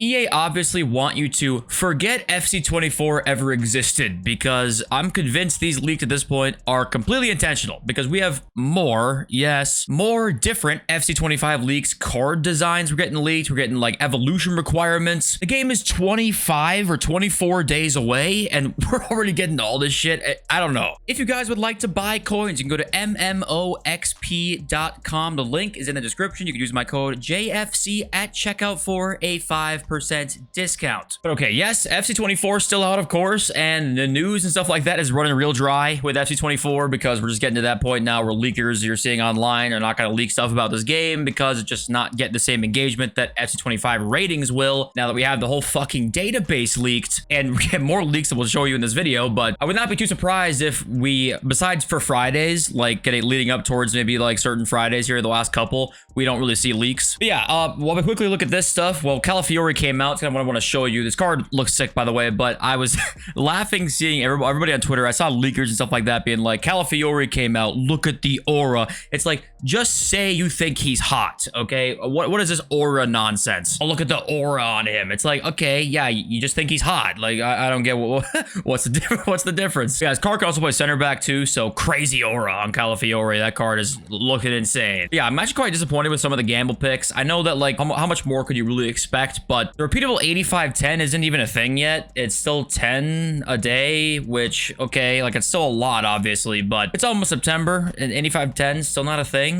EA obviously want you to forget FC24 ever existed, because I'm convinced these leaks at this point are completely intentional, because we have more, yes, more different FC25 leaks. Card designs were getting leaked. We're getting like evolution requirements. The game is 25 or 24 days away, and we're already getting all this shit. I don't know. If you guys would like to buy coins, you can go to mmoxp.com. The link is in the description. You can use my code JFC at checkout for a 5% discount. But okay, yes, FC24 is still out, of course, and the news and stuff like that is running real dry with FC24, because we're just getting to that point now where leakers you're seeing online are not going to leak stuff about this game because it's just not getting the same engagement that FC25 ratings will, now that we have the whole fucking database leaked, and we get more leaks that we'll show you in this video. But I would not be too surprised if we, besides for Fridays, like leading up towards maybe like certain Fridays here, the last couple, we don't really see leaks. But yeah, while we quickly look at this stuff, well, Calafiore came out. It's kind of what I want to show you. This card looks sick, by the way, but I was laughing seeing everybody on Twitter. I saw leakers and stuff like that being like, Calafiore came out, look at the aura. It's like, just say you think he's hot, okay? What is this aura nonsense? Oh, look at the aura on him. It's like, okay, yeah, you just think he's hot. Like, I don't get what's the difference. What's the difference? Yeah, his card can also play center back too, so crazy aura on Calafiore. That card is looking insane. Yeah, I'm actually quite disappointed with some of the gamble picks. I know that, like, how much more could you really expect, but the repeatable 85-10 isn't even a thing yet. It's still 10 a day, which, okay, like, it's still a lot, obviously, but it's almost September, and 85-10 is still not a thing.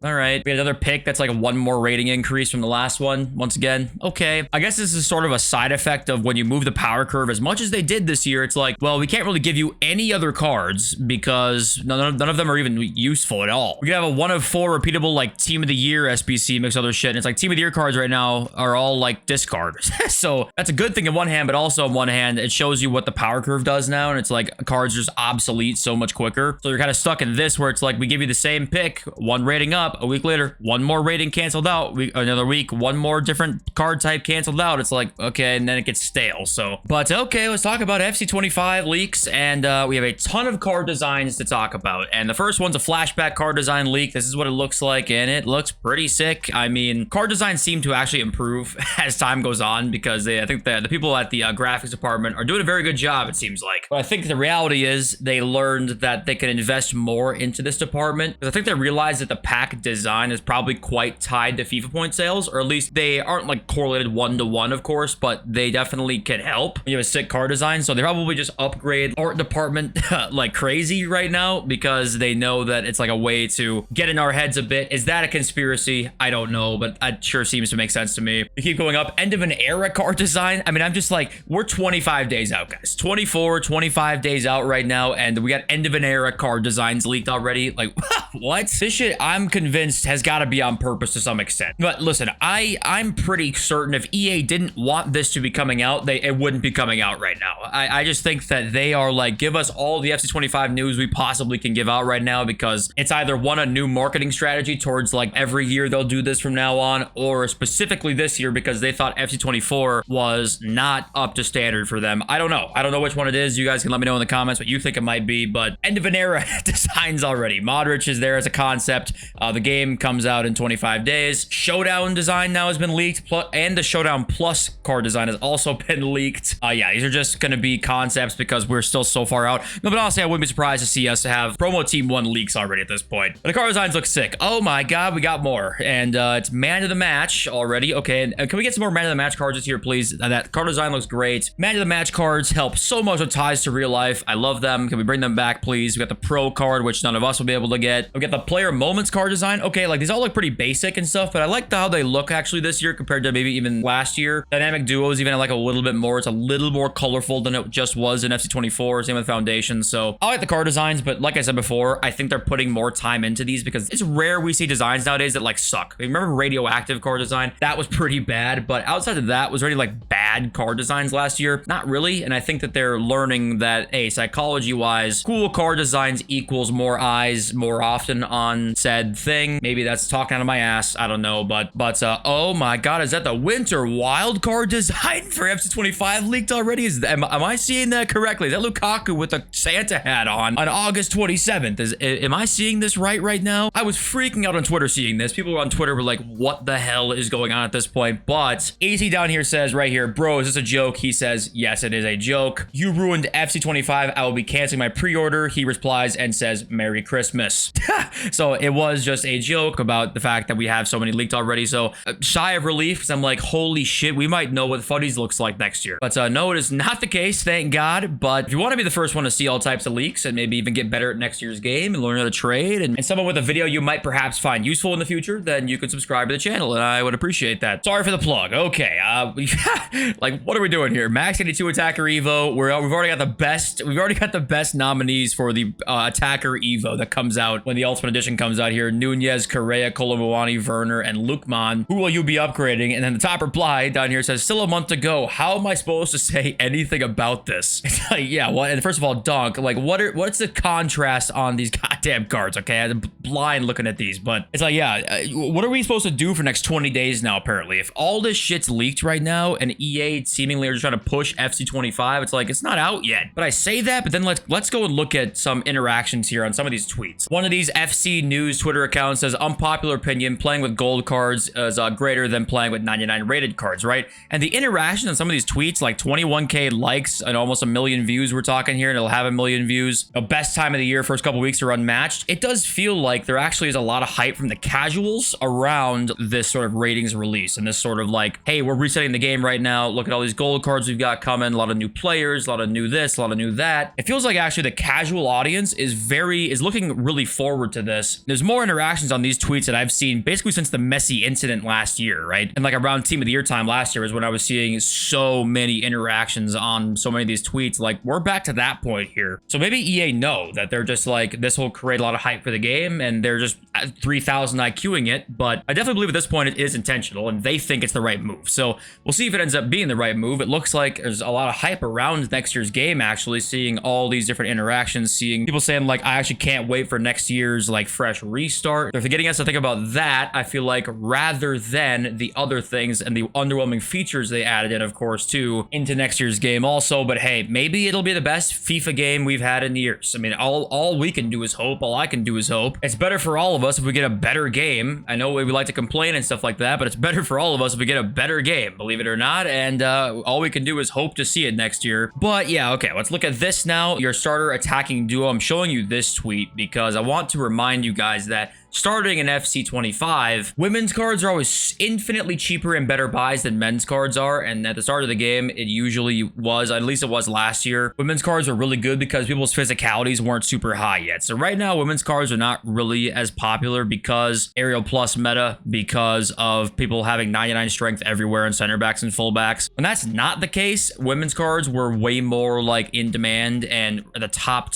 All right, we had another pick that's like a 1 more rating increase from the last one. Once again, okay. I guess this is sort of a side effect of when you move the power curve as much as they did this year. It's like, well, we can't really give you any other cards because none of them are even useful at all. We have a 1 of 4 repeatable like team of the year SBC mix other shit. And it's like team of the year cards right now are all like discard. So that's a good thing in one hand, but also on one hand, it shows you what the power curve does now. And it's like cards just obsolete so much quicker. So you're kind of stuck in this where it's like, we give you the same pick, 1 rating up, a week later, 1 more rating canceled out, another week, 1 more different card type canceled out. It's like, okay, and then it gets stale. So, but okay, let's talk about FC25 leaks, and we have a ton of card designs to talk about. And the first one's a flashback card design leak. This is what it looks like, and it looks pretty sick. I mean, card designs seem to actually improve as time goes on, because I think that the people at the graphics department are doing a very good job, it seems like. But I think the reality is they learned that they can invest more into this department, because I think they realized that the pack design is probably quite tied to FIFA point sales, or at least they aren't like correlated 1-to-1, of course, but they definitely can help. You have a sick card design, so they probably just upgrade art department like crazy right now, because they know that it's like a way to get in our heads a bit. Is that a conspiracy? I don't know, but it sure seems to make sense to me. We keep going up. End of an era card design. I mean, I'm just like, we're 25 days out, guys. 24, 25 days out right now, and we got end of an era card designs leaked already. Like, what? This shit, I'm convinced, has got to be on purpose to some extent. But listen, I'm pretty certain if EA didn't want this to be coming out, it wouldn't be coming out right now. I just think that they are like, give us all the FC25 news we possibly can give out right now, because it's either one, a new marketing strategy towards like every year they'll do this from now on, or specifically this year because they thought FC24 was not up to standard for them. I don't know. I don't know which one it is. You guys can let me know in the comments what you think it might be, but end of an era designs already. Modric is there as a concept. The game comes out in 25 days. Showdown design now has been leaked, and the Showdown Plus card design has also been leaked. Yeah, these are just going to be concepts because we're still so far out. No, but honestly, I wouldn't be surprised to see us have Promo Team 1 leaks already at this point. But the card designs look sick. Oh my god, we got more. And it's man of the match already. Okay, and can we get some more man of the match cards this year, please? That card design looks great. Man of the match cards help so much with ties to real life. I love them. Can we bring them back, please? We got the Pro card, which none of us will be able to get. We got the Player Moments card design. Okay, like these all look pretty basic and stuff, but I like how they look actually this year compared to maybe even last year. Dynamic duos even like a little bit more. It's a little more colorful than it just was in FC24. Same with Foundation. So I like the card designs, but like I said before, I think they're putting more time into these because it's rare we see designs nowadays that like suck. Remember Radioactive card design? That was pretty bad, but outside of that was already like bad bad card designs last year? Not really, and I think that they're learning that, hey, psychology-wise, cool card designs equals more eyes more often on said thing. Maybe that's talking out of my ass, I don't know, but oh my god, is that the winter wild card design for FC25 leaked already? Am I seeing that correctly? Is that Lukaku with a Santa hat on August 27th? Am I seeing this right now? I was freaking out on Twitter seeing this. People on Twitter were like, what the hell is going on at this point? But AC down here says right here, bro, is this a joke? He says, yes, it is a joke. You ruined FC25. I will be canceling my pre-order. He replies and says, Merry Christmas. So it was just a joke about the fact that we have so many leaked already. So shy of relief, because I'm like, holy shit, we might know what futties looks like next year. But no, it is not the case, thank God. But if you want to be the first one to see all types of leaks and maybe even get better at next year's game and learn how to trade, and someone with a video you might perhaps find useful in the future, then you can subscribe to the channel, and I would appreciate that. Sorry for the plug. Okay, like, what are we doing here? Max 82 Attacker Evo. We've already got the best. We've already got the best nominees for the Attacker Evo that comes out when the Ultimate Edition comes out here. Nunez, Correa, Kolomuani, Werner, and Lukman. Who will you be upgrading? And then the top reply down here says, still a month to go. How am I supposed to say anything about this? It's like, yeah, what? And first of all, Dunk, like, what's the contrast on these goddamn cards? Okay, I'm blind looking at these, but it's like, yeah, what are we supposed to do for next 20 days now, apparently? If all this shit's leaked right now and EA seemingly are just trying to push FC25, it's like, it's not out yet. But I say that, but then let's go and look at some interactions here on some of these tweets. One of these FC News Twitter accounts says, unpopular opinion, playing with gold cards is greater than playing with 99 rated cards, right? And the interaction on some of these tweets, like 21K likes and almost a million views we're talking here, and it'll have a million views. The best time of the year, first couple weeks are unmatched. It does feel like there actually is a lot of hype from the casuals around this sort of ratings release, and this sort of like, hey, we're resetting the game right now. Look at all these gold cards we've got coming, a lot of new players, a lot of new this, a lot of new that. It feels like actually the casual audience is looking really forward to this. There's more interactions on these tweets that I've seen basically since the Messi incident last year, right? And like around Team of the Year time last year is when I was seeing so many interactions on so many of these tweets. Like, we're back to that point here. So maybe EA know that they're just like, this will create a lot of hype for the game, and they're just 3,000 IQing it. But I definitely believe at this point it is intentional, and they think it's the right move. So we'll see if it ends up being the right move. It looks like there's a lot of hype around next year's game, actually, seeing all these different interactions, seeing people saying like, I actually can't wait for next year's like fresh restart. If they're getting us to think about that, I feel like, rather than the other things and the underwhelming features they added in, of course, too, into next year's game also. But hey, maybe it'll be the best FIFA game we've had in years. I mean, all we can do is hope. All I can do is hope. It's better for all of us if we get a better game. I know we like to complain and stuff like that, but it's better for all of us if we get a better game, believe it or not. And all we can do is hope to see it next year. But yeah, okay, let's look at this now. Your starter attacking duo. I'm showing you this tweet because I want to remind you guys that starting in FC25, women's cards are always infinitely cheaper and better buys than men's cards are. And at the start of the game, it usually was, at least it was last year. Women's cards are really good because people's physicalities weren't super high yet. So right now, women's cards are not really as popular because Aerial Plus meta, because of people having 99 strength everywhere in center backs and fullbacks. When that's not the case, women's cards were way more like in demand and at the top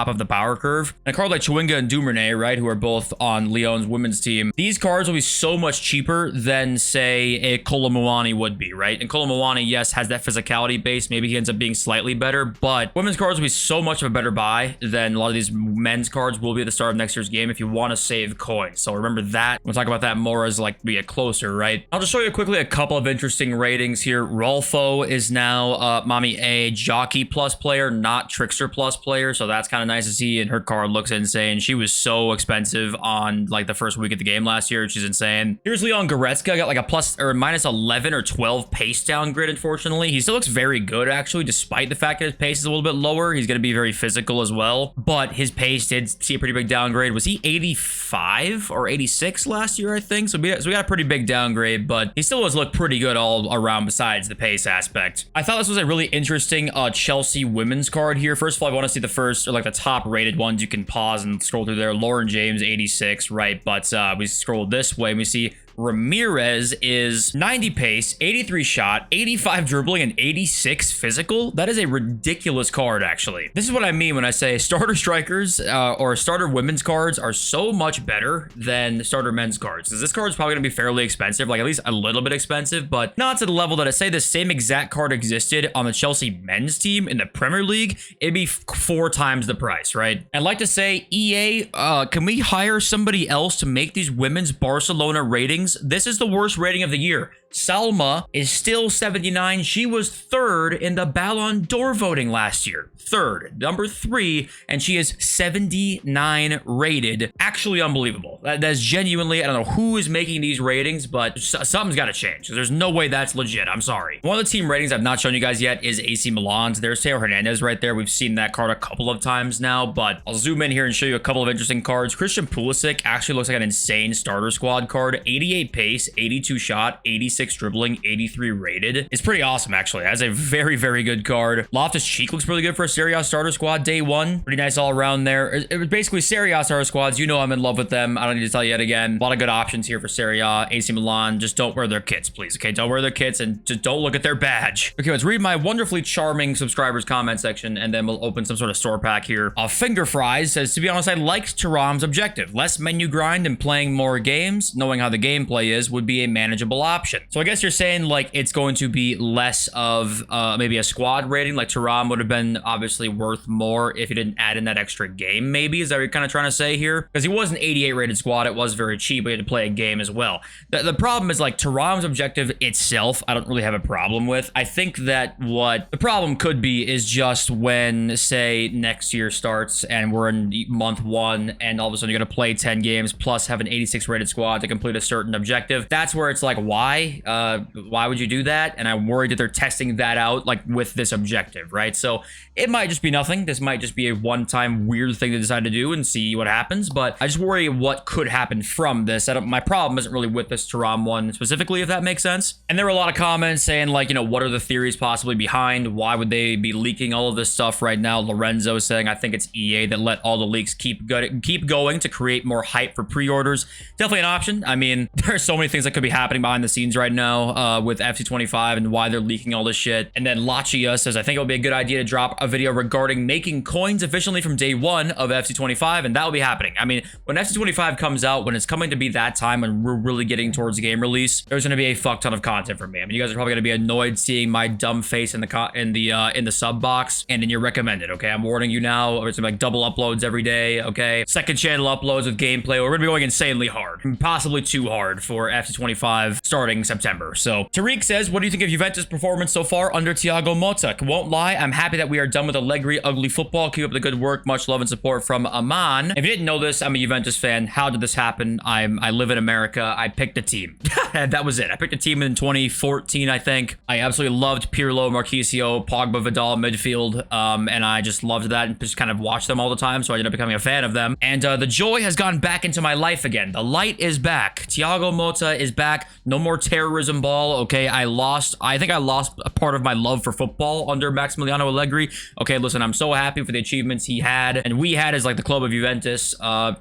of the power curve. And a card like Chewinga and Duvernay, right, who are both on Leon's women's team, these cards will be so much cheaper than, say, a Kolomuani would be, right? And Kolomuani, yes, has that physicality base. Maybe he ends up being slightly better, but women's cards will be so much of a better buy than a lot of these men's cards will be at the start of next year's game if you want to save coins. So remember that. We'll talk about that more as like we get closer, right? I'll just show you quickly a couple of interesting ratings here. Rolfo is now Mommy A Jockey Plus player, not Trickster Plus player. So that's kind of nice to see. And her card looks insane. She was so expensive on like the first week of the game last year. She's insane. Here's Leon Goretzka, got like a plus or minus 11 or 12 pace downgrade, unfortunately. He still looks very good, actually, despite the fact that his pace is a little bit lower. He's going to be very physical as well, but his pace did see a pretty big downgrade. Was he 85 or 86 last year, I think? So we got a pretty big downgrade, but he still does look pretty good all around besides the pace aspect. I thought this was a really interesting Chelsea women's card here. First of all, I want to see the first, or like the top rated ones. You can pause and scroll through there. Lauren James, 86. Right, but we scroll this way and we see Ramirez is 90 pace, 83 shot, 85 dribbling, and 86 physical. That is a ridiculous card, actually. This is what I mean when I say starter strikers or starter women's cards are so much better than starter men's cards. Because this card is probably going to be fairly expensive, like at least a little bit expensive, but not to the level that I say the same exact card existed on the Chelsea men's team in the Premier League, it'd be 4 times the price, right? I'd like to say, EA, can we hire somebody else to make these women's Barcelona ratings? This is the worst rating of the year. Salma is still 79. She was 3rd in the Ballon d'Or voting last year. 3rd, number 3, and she is 79 rated. Actually unbelievable. That's genuinely, I don't know who is making these ratings, but something's got to change. There's no way that's legit. I'm sorry. One of the team ratings I've not shown you guys yet is AC Milan's. There's Theo Hernandez right there. We've seen that card a couple of times now, but I'll zoom in here and show you a couple of interesting cards. Christian Pulisic actually looks like an insane starter squad card. 88 pace, 82 shot, 86 dribbling, 83 rated. It's pretty awesome, actually. That's a very, very good card. Loftus-Cheek looks really good for a Serie A starter squad day 1. Pretty nice all around there. It was basically Serie A starter squads. You know I'm in love with them. I don't need to tell you yet again. A lot of good options here for Serie A. AC Milan, just don't wear their kits, please. Okay, don't wear their kits and just don't look at their badge. Okay, let's read my wonderfully charming subscribers comment section and then we'll open some sort of store pack here. Finger Fries says, to be honest, I liked Thuram's objective. Less menu grind and playing more games, knowing how the gameplay is, would be a manageable option. So I guess you're saying like it's going to be less of maybe a squad rating, like Thuram would have been obviously worth more if you didn't add in that extra game, maybe? Is that what you're kind of trying to say here? Because he was an 88 rated squad, it was very cheap, but you had to play a game as well. The problem is like Thuram's objective itself, I don't really have a problem with. I think that what the problem could be is just when, say, next year starts and we're in month 1 and all of a sudden you're going to play 10 games plus have an 86 rated squad to complete a certain objective. That's where it's like, why? Why would you do that? And I'm worried that they're testing that out like with this objective, right? So it might just be nothing. This might just be a one-time weird thing to decide to do and see what happens, but I just worry what could happen from this. My problem isn't really with this Thuram one specifically, if that makes sense. And there were a lot of comments saying like, you know, what are the theories possibly behind? Why would they be leaking all of this stuff right now? Lorenzo saying, I think it's EA that let all the leaks keep going to create more hype for pre-orders. Definitely an option. I mean, there are so many things that could be happening behind the scenes right now with FC25 and why they're leaking all this shit. And then Lachia says, I think it would be a good idea to drop a video regarding making coins efficiently from day 1 of FC25, and that will be happening. I mean, when FC25 comes out, when it's coming to be that time when we're really getting towards game release, there's going to be a fuck ton of content for me. I mean, you guys are probably going to be annoyed seeing my dumb face in the sub box and in your recommended, okay? I'm warning you now. It's like double uploads every day, okay? Second channel uploads with gameplay. We're going to be going insanely hard, possibly too hard for FC25 starting September. So Tariq says, what do you think of Juventus' performance so far under Thiago Motta? Won't lie, I'm happy that we are done with Allegri ugly football. Keep up the good work. Much love and support from Aman. If you didn't know this, I'm a Juventus fan. How did this happen? I live in America. I picked a team. And that was it. I picked a team in 2014, I think. I absolutely loved Pirlo, Marquisio, Pogba, Vidal midfield, and I just loved that and just kind of watched them all the time, so I ended up becoming a fan of them. And the joy has gone back into my life again. The light is back. Thiago Motta is back. No more terrorism ball, okay? I think I lost a part of my love for football under Maximiliano Allegri. Okay, listen, I'm so happy for the achievements he had and we had as like the club of Juventus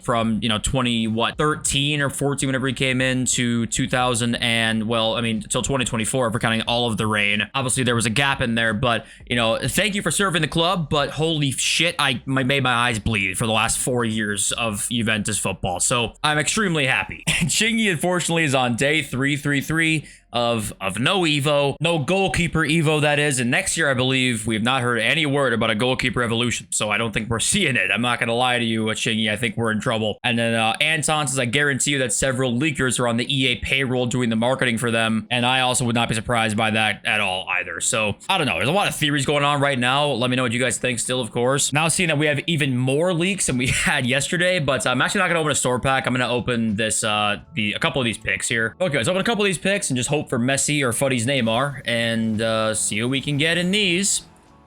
from, you know, 13 or 14 whenever he came in to 2000 and, well, I mean, until 2024 if we're counting all of the reign. Obviously, there was a gap in there, but, you know, thank you for serving the club, but holy shit, I made my eyes bleed for the last 4 years of Juventus football, so I'm extremely happy. Chingy, unfortunately, is on day 333 of no Evo, no goalkeeper Evo, that is. And next year, I believe, we have not heard any word about a goalkeeper evolution. So I don't think we're seeing it. I'm not going to lie to you, Chingy. I think we're in trouble. And then Anton says, I guarantee you that several leakers are on the EA payroll doing the marketing for them. And I also would not be surprised by that at all either. So I don't know. There's a lot of theories going on right now. Let me know what you guys think still, of course. Now seeing that we have even more leaks than we had yesterday, but I'm actually not going to open a store pack. I'm going to open this, a couple of these picks here. Okay, let's open a couple of these picks and just hope for Messi or Futties Neymar and see what we can get in these.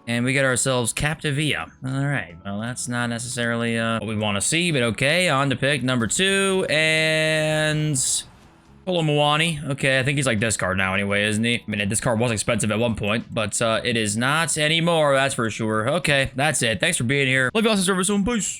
And we get ourselves Captivia. All right, well, that's not necessarily what we want to see, but okay, on to pick number 2 and Colomwani. Okay, I think he's like discard now anyway, isn't he? I mean, this card was expensive at one point, but it is not anymore, that's for sure. Okay, that's it. Thanks for being here. Love you all, service soon. Peace.